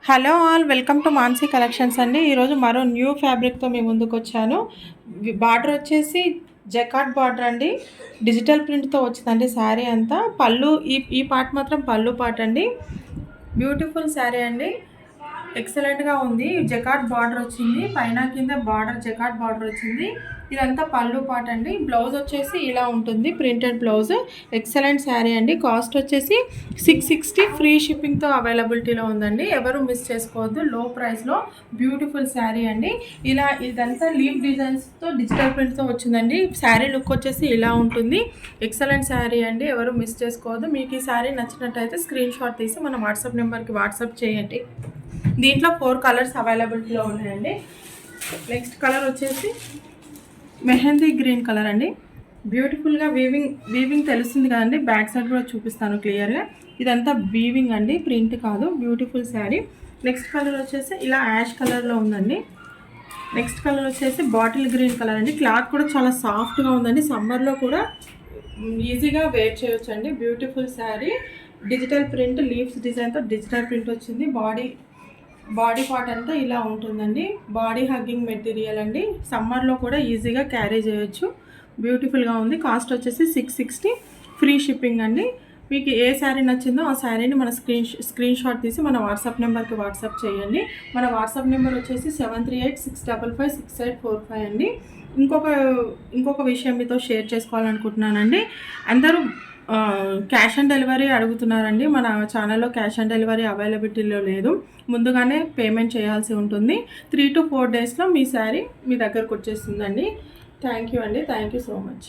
Hello all welcome to Mansi collections అండి. ఈరోజు మరో న్యూ ఫ్యాబ్రిక్తో మీ ముందుకు వచ్చాను. బార్డర్ వచ్చేసి జకాట్ బార్డర్ అండి. డిజిటల్ ప్రింట్తో వచ్చిందండి శారీ అంతా. పళ్ళు ఈ పార్ట్ మాత్రం పళ్ళు పార్ట్ అండి. బ్యూటిఫుల్ శారీ అండి. ఎక్సలెంట్గా ఉంది. జకాట్ బార్డర్ వచ్చింది, పైన కింద బార్డర్ జకాట్ బార్డర్ వచ్చింది. ఇదంతా పళ్ళు పార్ట్ అండి. బ్లౌజ్ వచ్చేసి ఇలా ఉంటుంది, ప్రింటెడ్ బ్లౌజ్. ఎక్సలెంట్ శారీ అండి. కాస్ట్ వచ్చేసి 660 ఫ్రీ షిప్పింగ్తో అవైలబిలిటీలో ఉందండి. ఎవరు మిస్ చేసుకోవద్దు. లో ప్రైస్లో బ్యూటిఫుల్ శారీ అండి. ఇదంతా లీవ్ డిజైన్స్తో డిజిటల్ ప్రింట్తో వచ్చిందండి. శారీ లుక్ వచ్చేసి ఇలా ఉంటుంది. ఎక్సలెంట్ శారీ అండి. ఎవరు మిస్ చేసుకోవద్దు. మీకు ఈ శారీ నచ్చినట్టయితే స్క్రీన్ షాట్ తీసి మన వాట్సాప్ నెంబర్కి వాట్సాప్ చేయండి. దీంట్లో 4 కలర్స్ అవైలబిలిటీలో ఉన్నాయండి. నెక్స్ట్ కలర్ వచ్చేసి మెహందీ గ్రీన్ కలర్ అండి. బ్యూటిఫుల్గా వీవింగ్ తెలుస్తుంది కదండి. బ్యాక్ సైడ్ కూడా చూపిస్తాను క్లియర్గా. ఇదంతా వీవింగ్ అండి, ప్రింట్ కాదు. బ్యూటిఫుల్ శారీ. నెక్స్ట్ కలర్ వచ్చేసి ఇలా యాష్ కలర్లో ఉందండి. నెక్స్ట్ కలర్ వచ్చేసి బాటిల్ గ్రీన్ కలర్ అండి. క్లాత్ కూడా చాలా సాఫ్ట్గా ఉందండి. సమ్మర్లో కూడా ఈజీగా వేర్ చేయొచ్చండి. Beautiful sari. Digital print leaves డిజైన్తో డిజిటల్ ప్రింట్ వచ్చింది. బాడీ పార్ట్ అంతా ఇలా ఉంటుందండి. బాడీ హగ్గింగ్ మెటీరియల్ అండి. సమ్మర్లో కూడా ఈజీగా క్యారీ చేయొచ్చు. బ్యూటిఫుల్గా ఉంది. కాస్ట్ వచ్చేసి 660 ఫ్రీ షిప్పింగ్ అండి. మీకు ఏ శారీ నచ్చిందో ఆ శారీని మన స్క్రీన్ షాట్ తీసి మన వాట్సాప్ నెంబర్కి వాట్సాప్ చేయండి. మన వాట్సాప్ నెంబర్ వచ్చేసి 7386556845 అండి. ఇంకొక విషయం మీతో షేర్ చేసుకోవాలనుకుంటున్నానండి. అందరూ క్యాష్ ఆన్ డెలివరీ అడుగుతున్నారండి. మన ఛానల్లో క్యాష్ ఆన్ డెలివరీ అవైలబిలిటీలో లేదు. ముందుగానే పేమెంట్ చేయాల్సి ఉంటుంది. 3 to 4 డేస్లో మీ శారీ మీ దగ్గరకు వచ్చేస్తుందండి. థ్యాంక్ యూ అండి. Thank you so much.